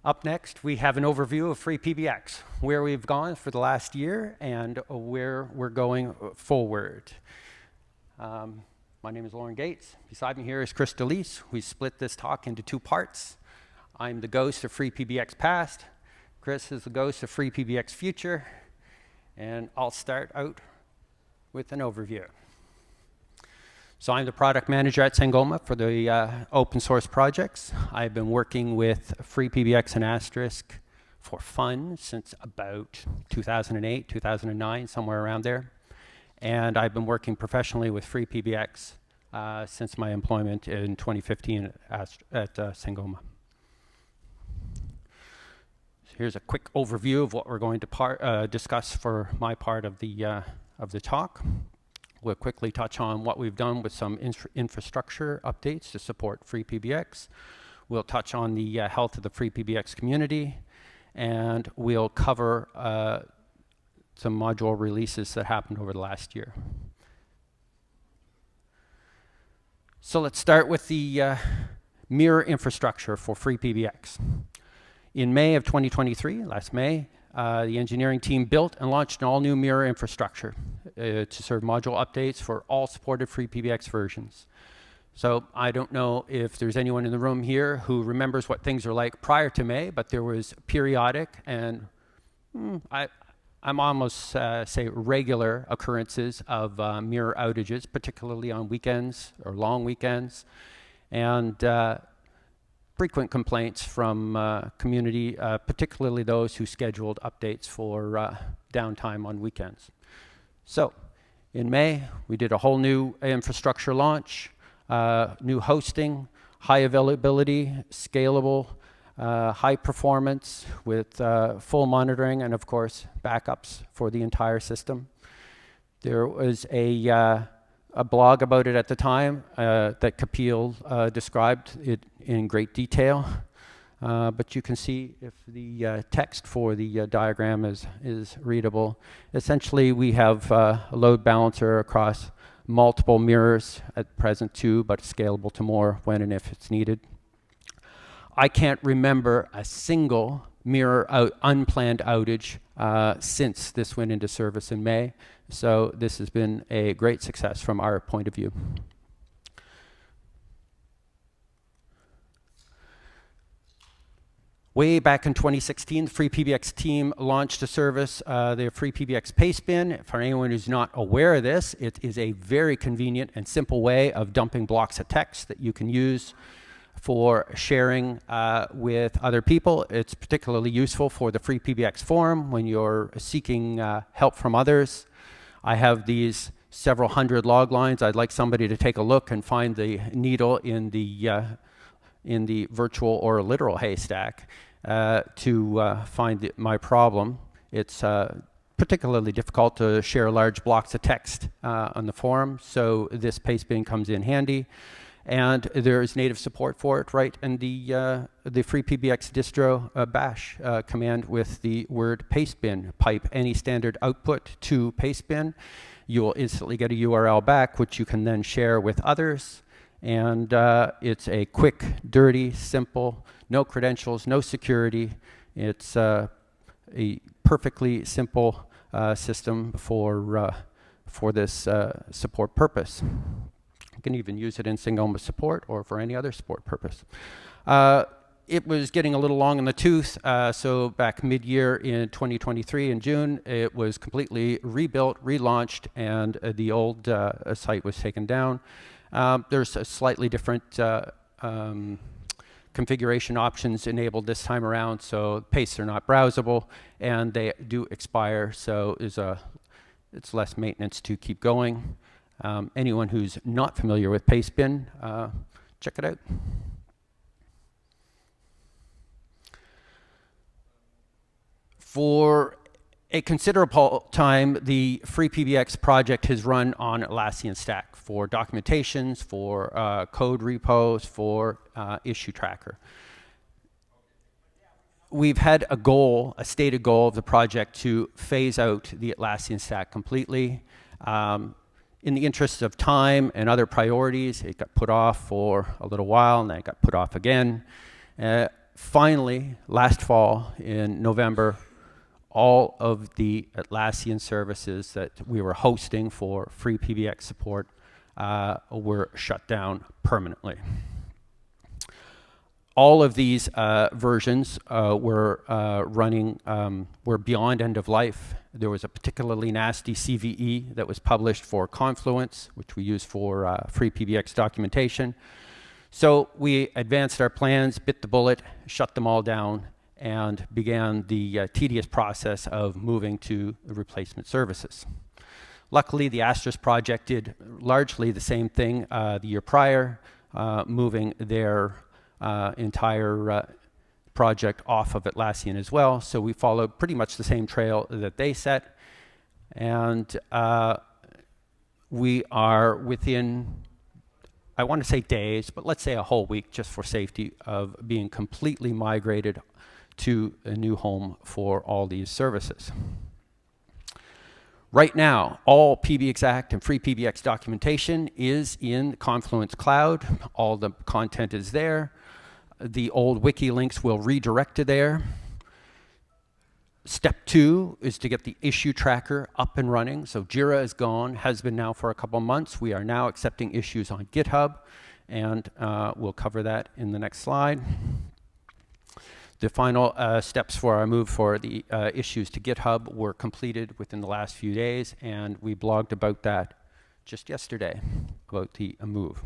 Up next, we have an overview of FreePBX, where we've gone for the last year and where we're going forward. My name is Lorne Gaetz. Beside me here is Chris Dolese. We split this talk into two parts. I'm the ghost of FreePBX past. Chris is the ghost of FreePBX future. And I'll start out with an overview. So I'm the product manager at Sangoma for the open source projects. I've been working with FreePBX and Asterisk for fun since about 2008, 2009, somewhere around there. And I've been working professionally with FreePBX since my employment in 2015 at Sangoma. So here's a quick overview of what we're going to discuss for my part of the talk. We'll quickly touch on what we've done with some infrastructure updates to support FreePBX. We'll touch on the health of the FreePBX community, and we'll cover some module releases that happened over the last year. So let's start with the mirror infrastructure for FreePBX. In May of 2023, last May, the engineering team built and launched an all-new mirror infrastructure to serve module updates for all supported FreePBX versions. So I don't know if there's anyone in the room here who remembers what things are like prior to May, but there was periodic and I'm almost say regular occurrences of mirror outages, particularly on weekends or long weekends, and frequent complaints from community, particularly those who scheduled updates for downtime on weekends. So in May, we did a whole new infrastructure launch, new hosting, high availability, scalable, high performance with full monitoring and of course backups for the entire system. There was a blog about it at the time that Kapil described it in great detail. But you can see if the text for the diagram is readable. Essentially, we have a load balancer across multiple mirrors at present too, but scalable to more when and if it's needed. I can't remember a single mirror unplanned outage since this went into service in May. So this has been a great success from our point of view. Way back in 2016, the FreePBX team launched a service, the FreePBX Pastebin. For anyone who's not aware of this, it is a very convenient and simple way of dumping blocks of text that you can use for sharing with other people. It's particularly useful for the FreePBX forum when you're seeking help from others. I have these several hundred log lines. I'd like somebody to take a look and find the needle in the virtual or literal haystack to find my problem. It's particularly difficult to share large blocks of text on the forum, so this Pastebin comes in handy. And there is native support for it, right? And the FreePBX distro bash command with the word pastebin, pipe any standard output to pastebin. You will instantly get a URL back, which you can then share with others. And it's a quick, dirty, simple, no credentials, no security. It's a perfectly simple system for this support purpose. You can even use it in Sangoma support or for any other support purpose. It was getting a little long in the tooth, so back mid-year in 2023 in June, it was completely rebuilt, relaunched, and the old site was taken down. There's a slightly different configuration options enabled this time around, so pastes are not browsable, and they do expire, so it's less maintenance to keep going. Anyone who's not familiar with Pastebin, check it out. For a considerable time, the FreePBX project has run on Atlassian Stack for documentations, for code repos, for issue tracker. We've had a goal, a stated goal of the project to phase out the Atlassian Stack completely. In the interest of time and other priorities, it got put off for a little while, and then it got put off again. finally, last fall in November, all of the Atlassian services that we were hosting for FreePBX support were shut down permanently. All of these versions were beyond end of life. There was a particularly nasty CVE that was published for Confluence, which we use for FreePBX documentation. So we advanced our plans, bit the bullet, shut them all down, and began the tedious process of moving to the replacement services. Luckily, the Astris project did largely the same thing the year prior, moving their entire project off of Atlassian as well. So we followed pretty much the same trail that they set. And we are within, I want to say days, but let's say a whole week just for safety, of being completely migrated to a new home for all these services. Right now, all PBXact and FreePBX documentation is in Confluence Cloud. All the content is there. The old wiki links will redirect to there. Step 2 is to get the issue tracker up and running. So Jira is gone, has been now for a couple months. We are now accepting issues on GitHub, and we'll cover that in the next slide. The final steps for our move for the issues to GitHub were completed within the last few days, and we blogged about that just yesterday, about the move.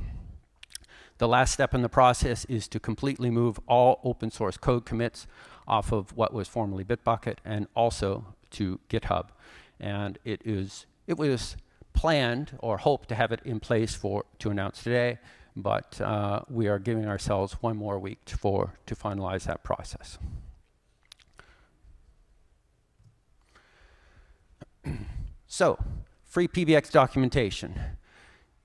The last step in the process is to completely move all open source code commits off of what was formerly Bitbucket and also to GitHub. And it was planned or hoped to have it in place to announce today, but we are giving ourselves one more week to finalize that process. So, FreePBX documentation.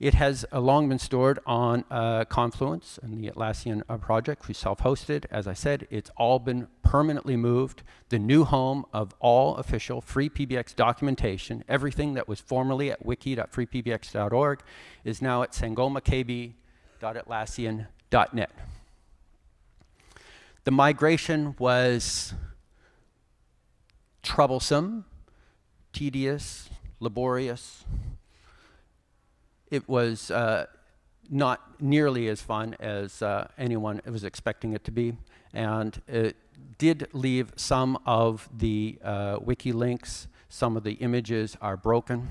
It has long been stored on Confluence and the Atlassian project. We self-hosted. As I said, it's all been permanently moved. The new home of all official FreePBX documentation, everything that was formerly at wiki.freepbx.org, is now at sangomakb.atlassian.net. The migration was troublesome, tedious, laborious. It was not nearly as fun as anyone was expecting it to be, and it did leave some of the wiki links. Some of the images are broken.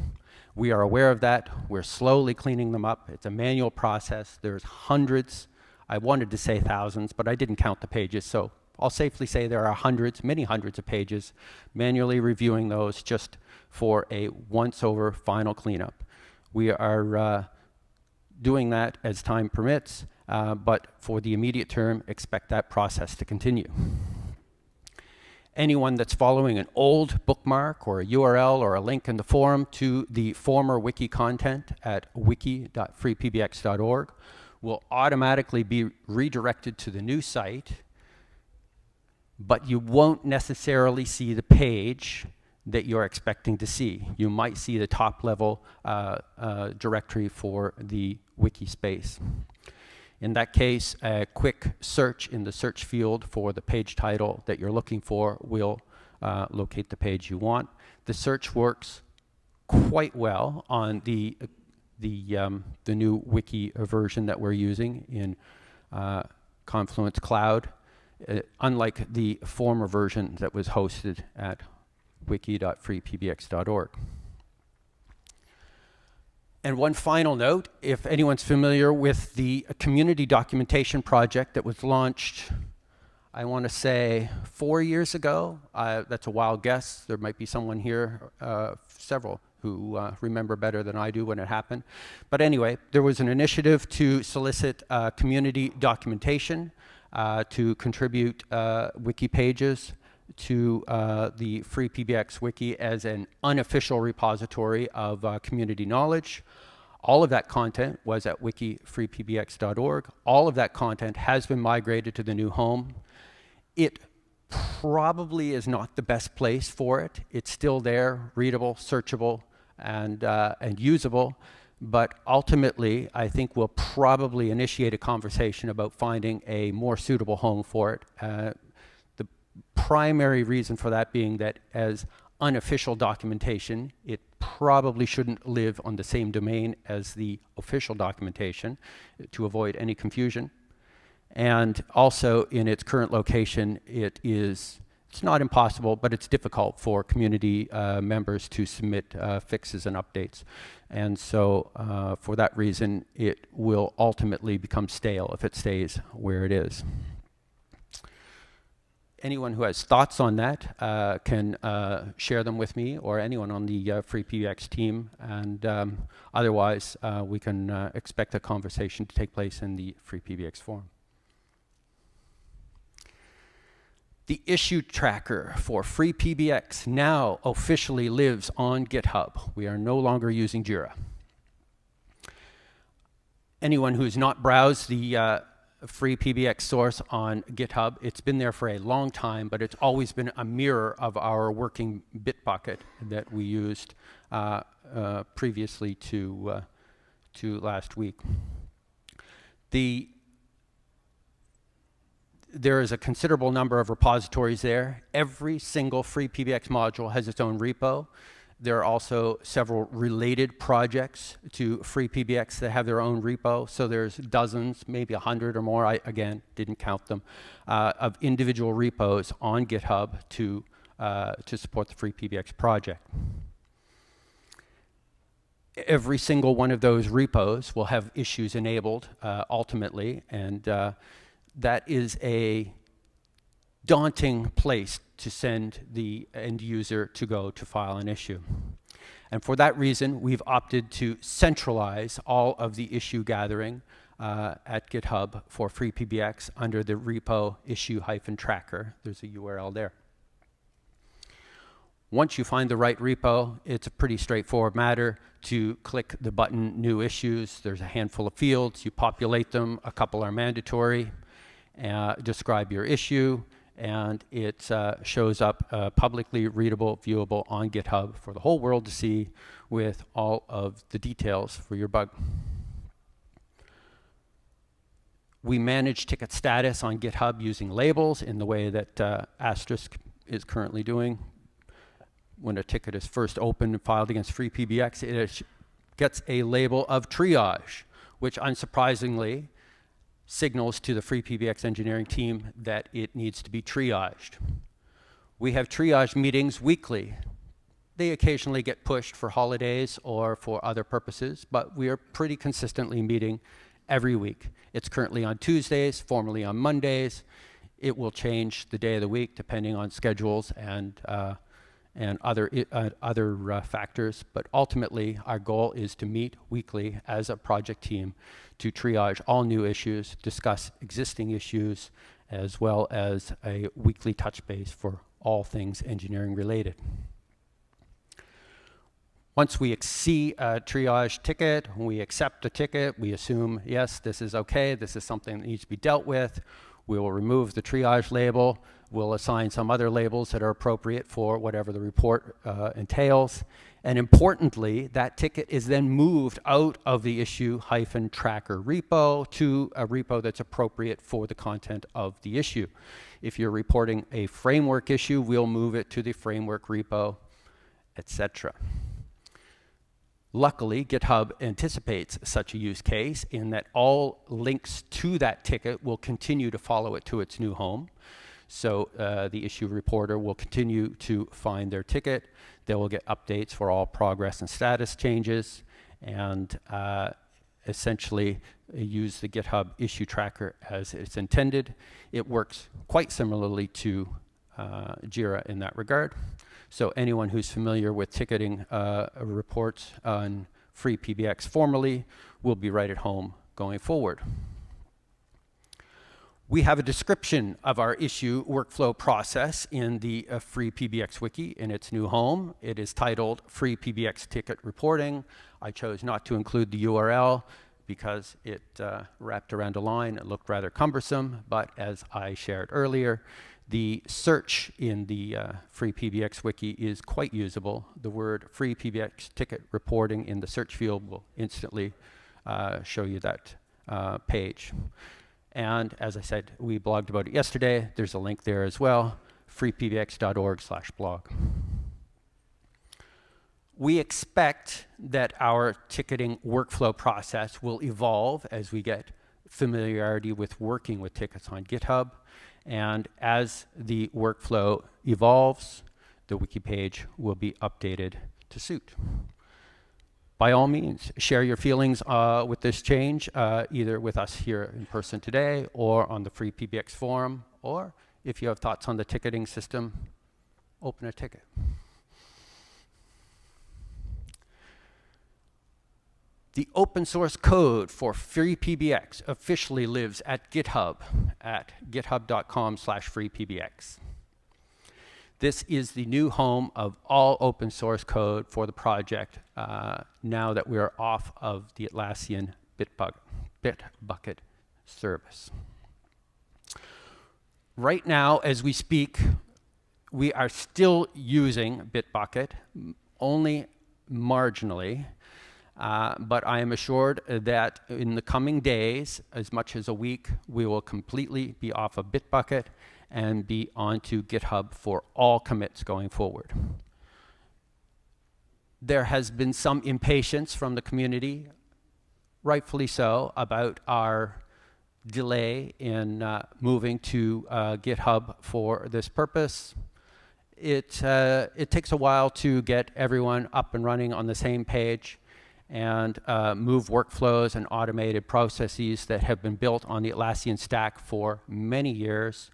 We are aware of that. We're slowly cleaning them up. It's a manual process. There's hundreds. I wanted to say thousands, but I didn't count the pages, so I'll safely say there are hundreds, many hundreds of pages, manually reviewing those just for a once-over final cleanup. We are doing that as time permits, but for the immediate term, expect that process to continue. Anyone that's following an old bookmark or a URL or a link in the forum to the former wiki content at wiki.freepbx.org will automatically be redirected to the new site, but you won't necessarily see the page that you're expecting to see. You might see the top level directory for the wiki space. In that case, a quick search in the search field for the page title that you're looking for will locate the page you want. The search works quite well on the new wiki version that we're using in Confluence Cloud, unlike the former version that was hosted at wiki.freepbx.org. And one final note, if anyone's familiar with the community documentation project that was launched, I want to say 4 years ago. That's a wild guess. There might be someone here, several, who remember better than I do when it happened. But anyway, there was an initiative to solicit community documentation to contribute wiki pages to the FreePBX wiki as an unofficial repository of community knowledge. All of that content was at wiki.freepbx.org. All of that content has been migrated to the new home. It probably is not the best place for it. It's still there, readable, searchable, and usable, But ultimately, I think we'll probably initiate a conversation about finding a more suitable home for it. The primary reason for that being that as unofficial documentation, it probably shouldn't live on the same domain as the official documentation to avoid any confusion. And also in its current location, it's not impossible, but it's difficult for community members to submit fixes and updates. And so for that reason, it will ultimately become stale if it stays where it is. Anyone who has thoughts on that can share them with me or anyone on the FreePBX team. And otherwise, we can expect a conversation to take place in the FreePBX forum. The issue tracker for FreePBX now officially lives on GitHub. We are no longer using Jira. Anyone who's not browsed the FreePBX source on GitHub, it's been there for a long time, but it's always been a mirror of our working Bitbucket that we used previously to last week. There is a considerable number of repositories there. Every single FreePBX module has its own repo. There are also several related projects to FreePBX that have their own repo. So there's dozens, maybe 100 or more, I, again, didn't count them, of individual repos on GitHub to support the FreePBX project. Every single one of those repos will have issues enabled ultimately, and that is a daunting place to send the end user to go to file an issue. And for that reason, we've opted to centralize all of the issue gathering at GitHub for FreePBX under the repo issue-tracker. There's a URL there. Once you find the right repo, it's a pretty straightforward matter to click the button New Issues. There's a handful of fields. You populate them. A couple are mandatory. Describe your issue, and it shows up publicly readable, viewable on GitHub for the whole world to see with all of the details for your bug. We manage ticket status on GitHub using labels in the way that Asterisk is currently doing. When a ticket is first opened and filed against FreePBX, it gets a label of triage, which unsurprisingly signals to the FreePBX engineering team that it needs to be triaged. We have triage meetings weekly. They occasionally get pushed for holidays or for other purposes, but we are pretty consistently meeting every week. It's currently on Tuesdays, formerly on Mondays. It will change the day of the week depending on schedules and other factors, but ultimately our goal is to meet weekly as a project team to triage all new issues, discuss existing issues, as well as a weekly touch base for all things engineering related. Once we see a triage ticket, we accept the ticket, we assume, yes, this is okay, this is something that needs to be dealt with. We will remove the triage label. We'll assign some other labels that are appropriate for whatever the report entails. And importantly, that ticket is then moved out of the issue-tracker repo to a repo that's appropriate for the content of the issue. If you're reporting a framework issue, we'll move it to the framework repo, etc. Luckily, GitHub anticipates such a use case in that all links to that ticket will continue to follow it to its new home. So the issue reporter will continue to find their ticket. They will get updates for all progress and status changes, and essentially use the GitHub issue tracker as it's intended. It works quite similarly to Jira in that regard. So anyone who's familiar with ticketing reports on FreePBX formally will be right at home going forward. We have a description of our issue workflow process in the FreePBX wiki in its new home. It is titled FreePBX Ticket Reporting. I chose not to include the URL because it wrapped around a line. It looked rather cumbersome, but as I shared earlier, The search in the FreePBX wiki is quite usable. The word FreePBX ticket reporting in the search field will instantly show you that page. And as I said, we blogged about it yesterday. There's a link there as well, freepbx.org/blog. We expect that our ticketing workflow process will evolve as we get familiarity with working with tickets on GitHub. And as the workflow evolves, the wiki page will be updated to suit. By all means, share your feelings with this change, either with us here in person today or on the FreePBX forum, or if you have thoughts on the ticketing system, open a ticket. The open source code for FreePBX officially lives at GitHub at github.com/freepbx. This is the new home of all open source code for the project now that we are off of the Atlassian Bitbucket service. Right now, as we speak, we are still using Bitbucket, only marginally. But I am assured that in the coming days, as much as a week, we will completely be off of Bitbucket and be onto GitHub for all commits going forward. There has been some impatience from the community, rightfully so, about our delay in moving to GitHub for this purpose. It takes a while to get everyone up and running on the same page and move workflows and automated processes that have been built on the Atlassian stack for many years.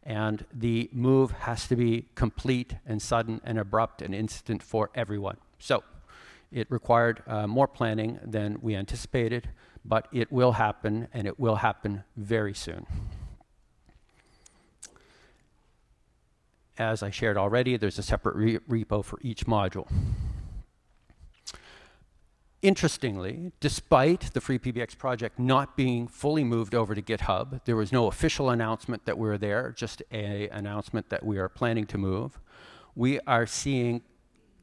And the move has to be complete and sudden and abrupt and instant for everyone. So it required more planning than we anticipated, but it will happen, and it will happen very soon. As I shared already, there's a separate repo for each module. Interestingly, despite the FreePBX project not being fully moved over to GitHub, there was no official announcement that we're there, just an announcement that we are planning to move. We are seeing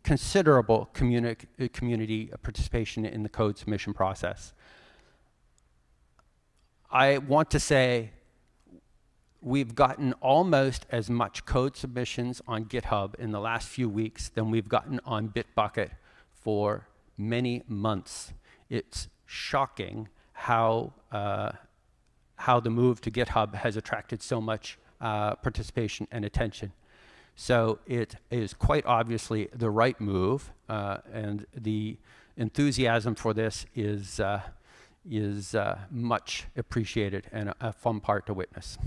considerable community participation in the code submission process. I want to say we've gotten almost as much code submissions on GitHub in the last few weeks than we've gotten on Bitbucket for many months. It's shocking how the move to GitHub has attracted so much participation and attention. So it is quite obviously the right move, and the enthusiasm for this is much appreciated and a fun part to witness.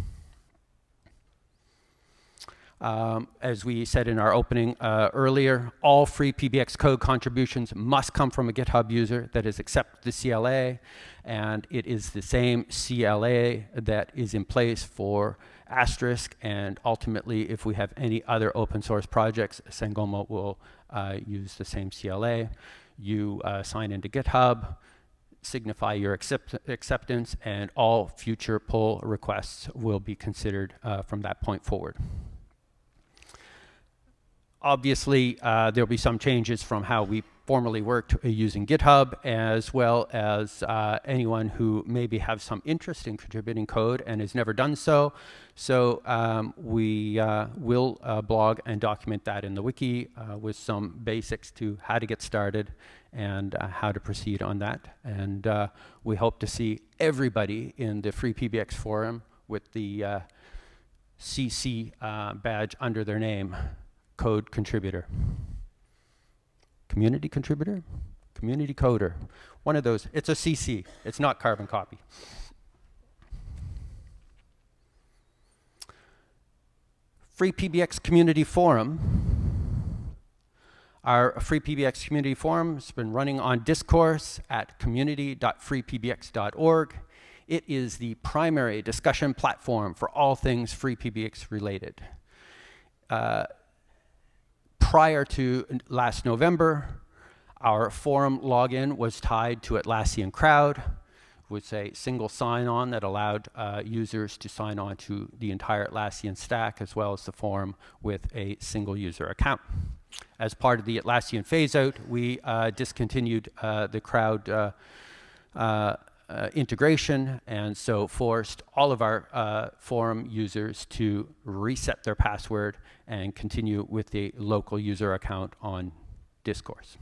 As we said in our opening earlier, all FreePBX code contributions must come from a GitHub user that has accepted the CLA, and it is the same CLA that is in place for Asterisk, and ultimately, if we have any other open source projects, Sangoma will use the same CLA. You sign into GitHub, signify your acceptance, and all future pull requests will be considered from that point forward. Obviously, there'll be some changes from how we formerly worked using GitHub, as well as anyone who maybe have some interest in contributing code and has never done so. So we will blog and document that in the wiki with some basics to how to get started and how to proceed on that. And we hope to see everybody in the FreePBX forum with the CC badge under their name. Code contributor. Community contributor? Community coder. One of those. It's a CC. It's not carbon copy. FreePBX Community Forum. Our FreePBX Community Forum has been running on discourse at community.freepbx.org. It is the primary discussion platform for all things FreePBX related. Prior to last November, our forum login was tied to Atlassian Crowd. was a single sign-on that allowed users to sign on to the entire Atlassian stack as well as the forum with a single user account. As part of the Atlassian phase-out, we discontinued the crowd integration, and so forced all of our forum users to reset their password and continue with the local user account on Discourse.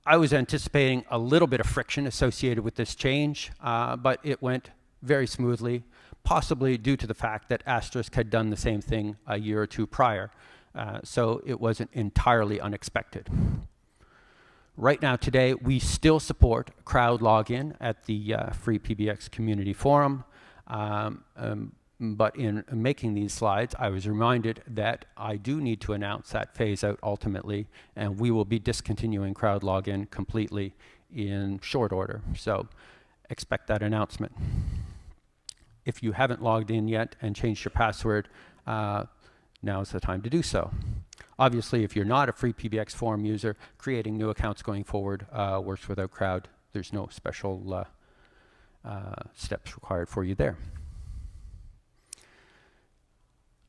I was anticipating a little bit of friction associated with this change, but it went very smoothly, possibly due to the fact that Asterisk had done the same thing a year or two prior, so it wasn't entirely unexpected. Right now, today, we still support crowd login at the FreePBX community forum, but in making these slides, I was reminded that I do need to announce that phase out ultimately, and we will be discontinuing crowd login completely in short order. So expect that announcement. If you haven't logged in yet and changed your password, now's the time to do so. Obviously, if you're not a FreePBX forum user, creating new accounts going forward works without crowd. There's no special steps required for you there.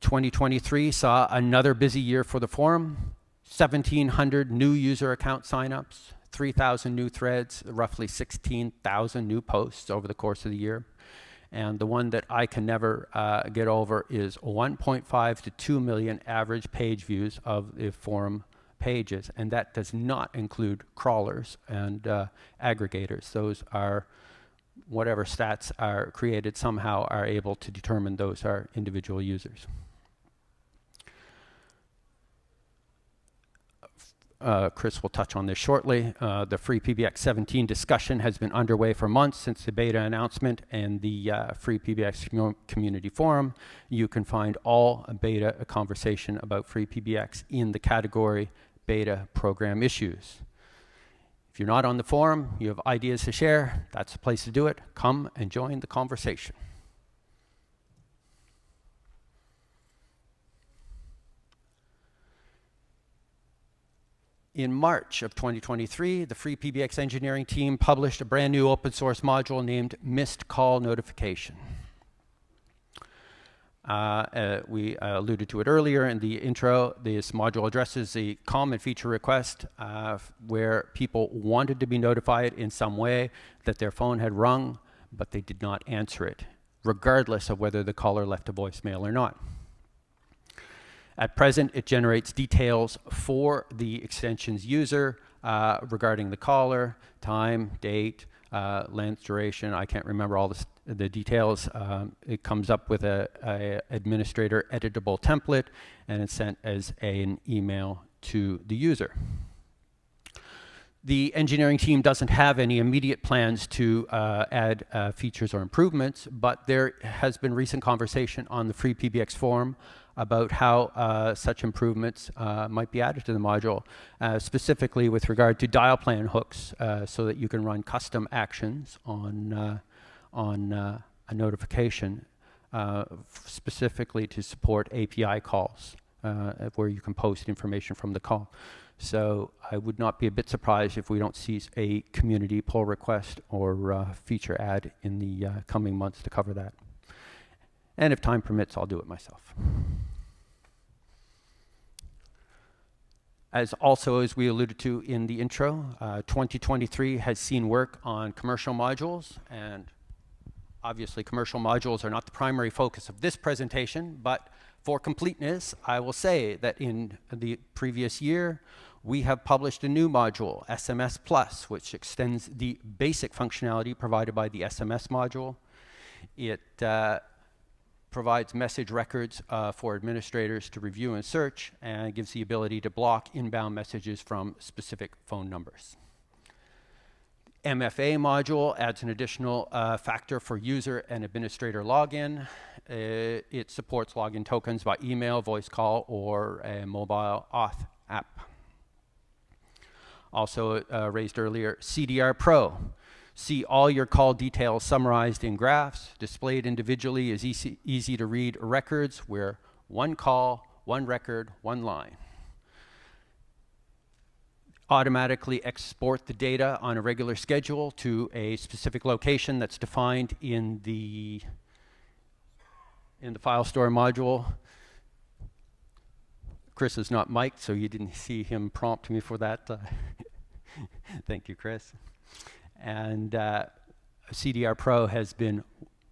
2023 saw another busy year for the forum. 1,700 new user account signups, 3,000 new threads, roughly 16,000 new posts over the course of the year. And the one that I can never get over is 1.5 to 2 million average page views of the forum pages. And that does not include crawlers and aggregators. Those are, whatever stats are created somehow are able to determine those are individual users. Chris will touch on this shortly. The FreePBX 17 discussion has been underway for months since the beta announcement and the FreePBX community forum. You can find all beta conversation about FreePBX in the category beta program issues. If you're not on the forum, you have ideas to share, that's the place to do it. Come and join the conversation. In March of 2023, the FreePBX engineering team published a brand new open source module named Missed Call Notification. We alluded to it earlier in the intro. This module addresses a common feature request where people wanted to be notified in some way that their phone had rung, but they did not answer it, regardless of whether the caller left a voicemail or not. At present, it generates details for the extension's user regarding the caller, time, date, length, duration. I can't remember all the details. It comes up with a administrator editable template, and it's sent as an email to the user. The engineering team doesn't have any immediate plans to add features or improvements, but there has been recent conversation on the FreePBX forum about how such improvements might be added to the module, specifically with regard to dial plan hooks, so that you can run custom actions on a notification, specifically to support API calls, where you can post information from the call. So I would not be a bit surprised if we don't see a community pull request or feature add in the coming months to cover that. And if time permits, I'll do it myself. As we alluded to in the intro, 2023 has seen work on commercial modules, and obviously commercial modules are not the primary focus of this presentation, but for completeness, I will say that in the previous year, we have published a new module, SMS Plus, which extends the basic functionality provided by the SMS module. It provides message records for administrators to review and search, and gives the ability to block inbound messages from specific phone numbers. MFA module adds an additional factor for user and administrator login. It supports login tokens by email, voice call, or a mobile auth app. Also raised earlier, CDR Pro. See all your call details summarized in graphs, displayed individually as easy to read records where one call, one record, one line. automatically export the data on a regular schedule to a specific location that's defined in the file store module. Chris is not mic'd, so you didn't see him prompt me for that. Thank you, Chris. And CDR Pro has been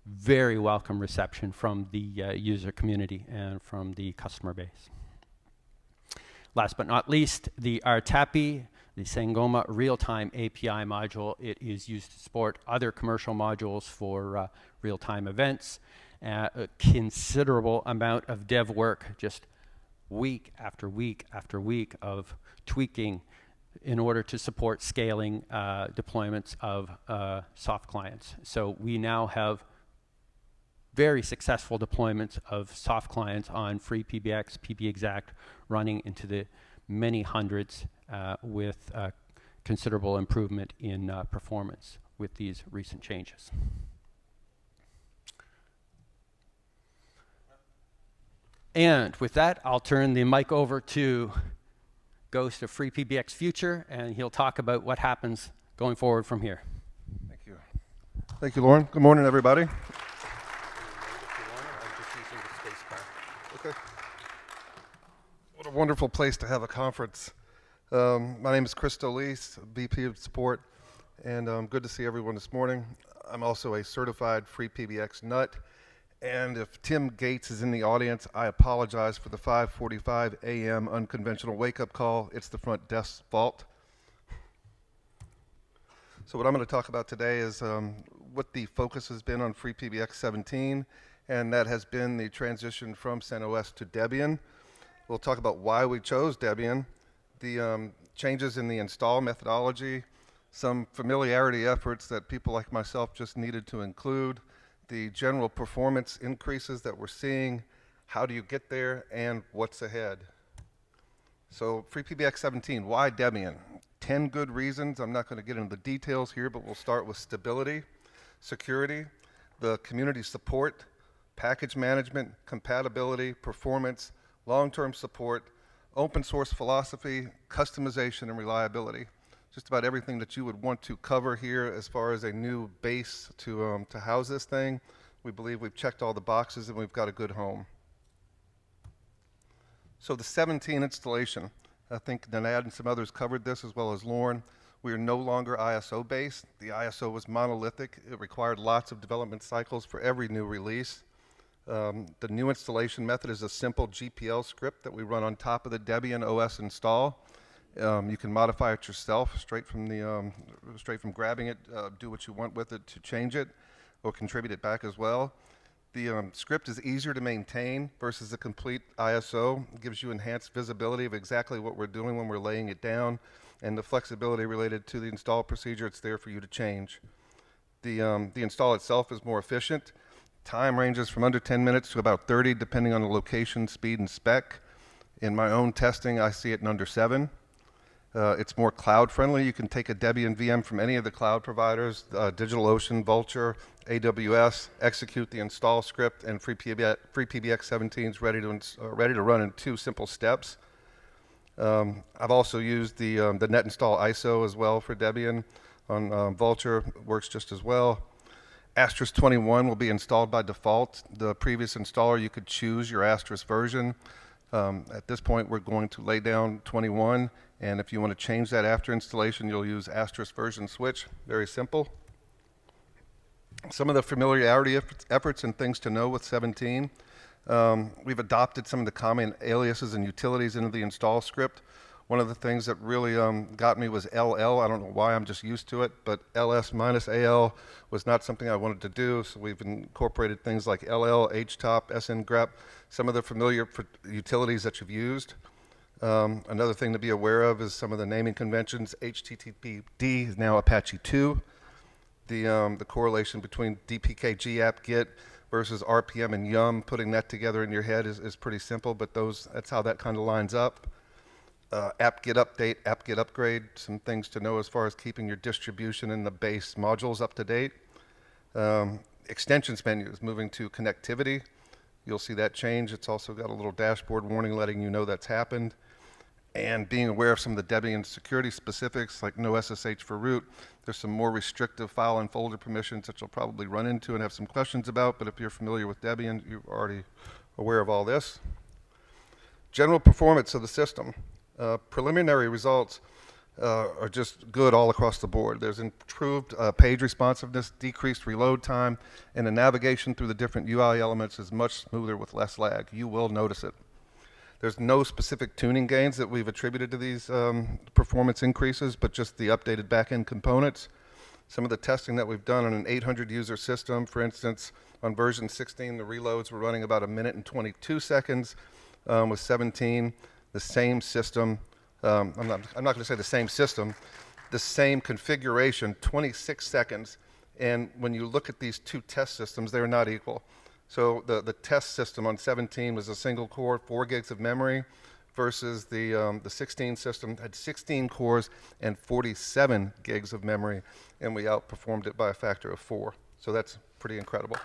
very welcome reception from the user community and from the customer base. Last but not least, the RTAPI, the Sangoma real-time API module. It is used to support other commercial modules for real-time events. A considerable amount of dev work, just week after week after week of tweaking in order to support scaling deployments of soft clients. So we now have very successful deployments of soft clients on FreePBX, PBExact, running into the many hundreds with considerable improvement in performance with these recent changes. And with that, I'll turn the mic over to Ghost of FreePBX Future, and he'll talk about what happens going forward from here. Thank you. Thank you, Lorne. Good morning, everybody. Okay. What a wonderful place to have a conference. My name is Chris Dolese, VP of Support, and good to see everyone this morning. I'm also a certified FreePBX nut. And if Tim Gaetz is in the audience, I apologize for the 5:45 a.m. unconventional wake-up call. It's the front desk's fault. So what I'm going to talk about today is what the focus has been on FreePBX 17, and that has been the transition from CentOS to Debian. We'll talk about why we chose Debian, the changes in the install methodology, some familiarity efforts that people like myself just needed to include, the general performance increases that we're seeing, how do you get there, and what's ahead. So FreePBX 17, why Debian? 10 good reasons. I'm not going to get into the details here, but we'll start with stability, security, the community support, package management, compatibility, performance, long-term support, open source philosophy, customization, and reliability. Just about everything that you would want to cover here as far as a new base to house this thing. We believe we've checked all the boxes and we've got a good home. So the 17 installation, I think Nanad and some others covered this as well as Lorne. We are no longer ISO based. The ISO was monolithic. It required lots of development cycles for every new release. The new installation method is a simple GPL script that we run on top of the Debian OS install. You can modify it yourself straight from grabbing it, do what you want with it to change it or contribute it back as well. The script is easier to maintain versus the complete ISO. It gives you enhanced visibility of exactly what we're doing when we're laying it down, and the flexibility related to the install procedure, it's there for you to change. The install itself is more efficient. Time ranges from under 10 minutes to about 30 depending on the location, speed, and spec. In my own testing, I see it in under 7. It's more cloud friendly. You can take a Debian VM from any of the cloud providers, DigitalOcean, Vultr, AWS, execute the install script, and FreePBX 17 is ready to run in 2 simple steps. I've also used the net install ISO as well for Debian on Vultr. It works just as well. Asterisk 21 will be installed by default. The previous installer, you could choose your Asterisk version. At this point, we're going to lay down 21. And if you want to change that after installation, you'll use asterisk version switch. Very simple. Some of the familiarity efforts and things to know with 17. We've adopted some of the common aliases and utilities into the install script. One of the things that really got me was LL. I don't know why, I'm just used to it, but ls minus AL was not something I wanted to do, so we've incorporated things like LL, HTOP, SNgrep, some of the familiar utilities that you've used. Another thing to be aware of is some of the naming conventions. HTTPD is now Apache 2. The correlation between dpkg apt-get versus RPM and yum, putting that together in your head is pretty simple, but that's how that kind of lines up. Apt-get update, apt-get upgrade, some things to know as far as keeping your distribution and the base modules up to date. Extensions menus, moving to connectivity. You'll see that change. It's also got a little dashboard warning letting you know that's happened. and being aware of some of the Debian security specifics, like no SSH for root. There's some more restrictive file and folder permissions that you'll probably run into and have some questions about, but if you're familiar with Debian, you're already aware of all this. General performance of the system. Preliminary results are just good all across the board. There's improved page responsiveness, decreased reload time, and the navigation through the different UI elements is much smoother with less lag. You will notice it. There's no specific tuning gains that we've attributed to these performance increases, but just the updated back-end components. Some of the testing that we've done on an 800 user system, for instance, on version 16, the reloads were running about 1 minute and 22 seconds. With 17, the same system, I'm not going to say the same system, the same configuration, 26 seconds. And when you look at these two test systems, they're not equal. So the test system on 17 was a single core, 4 gigs of memory, versus the 16 system had 16 cores and 47 gigs of memory, and we outperformed it by a factor of 4. So that's pretty incredible.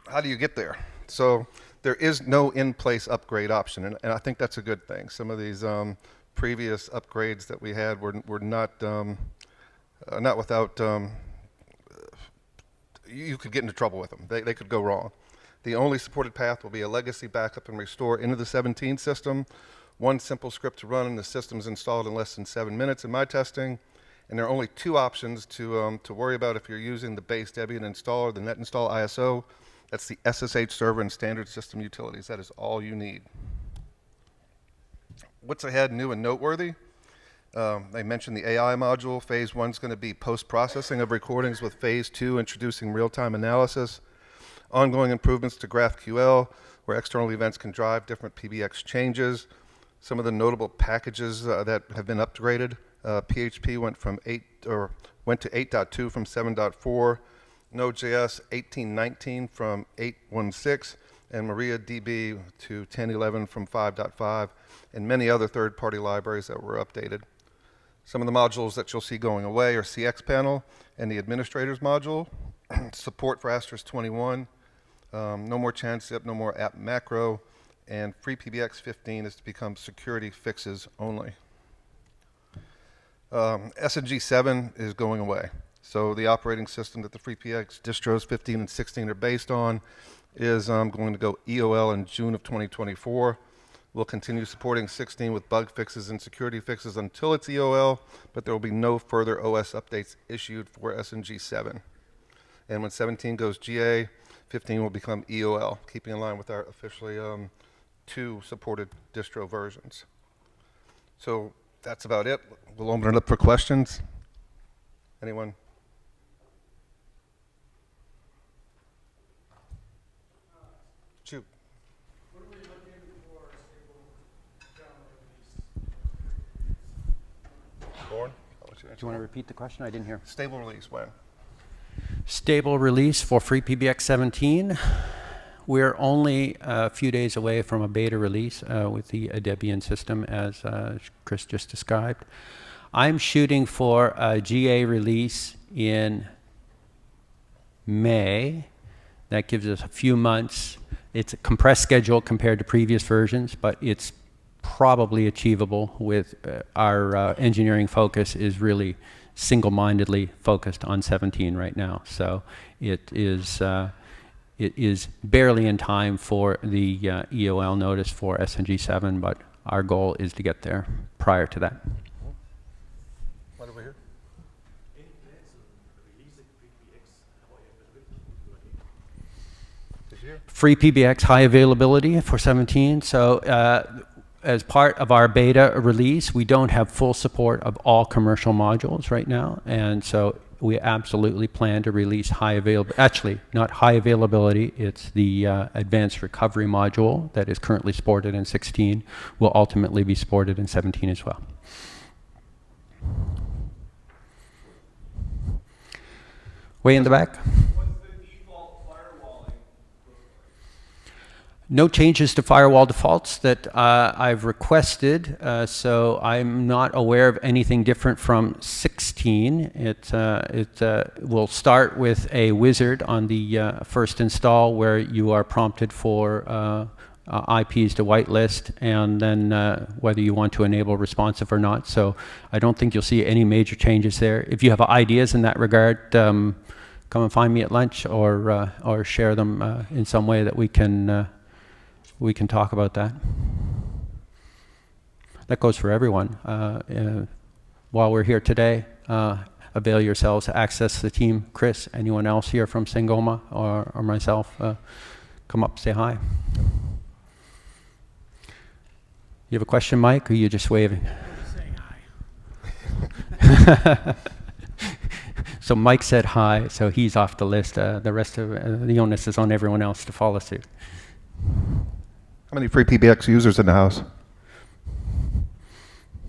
How do you get there? So there is no in-place upgrade option, and I think that's a good thing. Some of these previous upgrades that we had were not without, you could get into trouble with them. They could go wrong. The only supported path will be a legacy backup and restore into the 17 system. One simple script to run, and the system's installed in less than 7 minutes in my testing. And there are only 2 options to worry about if you're using the base Debian installer, the net install ISO. That's the SSH server and standard system utilities. That is all you need. What's ahead, new and noteworthy? They mentioned the AI module. Phase 1 is going to be post-processing of recordings, with Phase 2 introducing real-time analysis. Ongoing improvements to GraphQL, where external events can drive different PBX changes. Some of the notable packages that have been upgraded. PHP went to 8.2 from 7.4. Node.js 18.19 from 8.16, and MariaDB to 10.11 from 5.5, and many other third-party libraries that were updated. Some of the modules that you'll see going away are cxpanel and the administrators module, support for Asterisk 21, no more ChanZip, no more app macro, and FreePBX 15 is to become security fixes only. SNG 7 is going away. So the operating system that the FreePBX distros 15 and 16 are based on is going to go EOL in June of 2024. We'll continue supporting 16 with bug fixes and security fixes until it's EOL, but there will be no further OS updates issued for SNG 7. And when 17 goes GA, 15 will become EOL, keeping in line with our officially 2 supported distro versions. So that's about it. We'll open it up for questions. Anyone? Shoot. What are we looking for stable download release? Lorne? Do you want to repeat the question? I didn't hear. Stable release when? Stable release for FreePBX 17. We're only a few days away from a beta release with the Debian system, as Chris just described. I'm shooting for a GA release in May. That gives us a few months. It's a compressed schedule compared to previous versions, but it's probably achievable with our engineering focus is really single-mindedly focused on 17 right now. So it is barely in time for the EOL notice for SNG 7, but our goal is to get there prior to that. Right over here. FreePBX high availability for 17. So as part of our beta release, we don't have full support of all commercial modules right now. And so we absolutely plan to release high availability, actually not high availability, it's the advanced recovery module that is currently supported in 16, will ultimately be supported in 17 as well. Way in the back. No changes to firewall defaults that I've requested, so I'm not aware of anything different from 16. It will start with a wizard on the first install where you are prompted for IPs to whitelist, and then whether you want to enable responsive or not. So I don't think you'll see any major changes there. If you have ideas in that regard, come and find me at lunch, or share them in some way that we can talk about that. That goes for everyone. While we're here today, avail yourselves to access the team. Chris, anyone else here from Sangoma or myself, come up, say hi. You have a question, Mike, or are you just waving? Saying hi. So Mike said hi, so he's off the list. The rest of the onus is on everyone else to follow suit. How many FreePBX users in the house?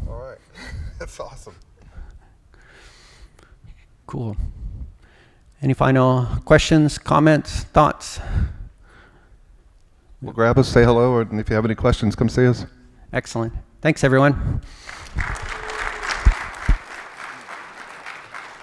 All right. That's awesome. Cool. Any final questions, comments, thoughts? Well, grab us, say hello, and if you have any questions, come see us. Excellent. Thanks, everyone.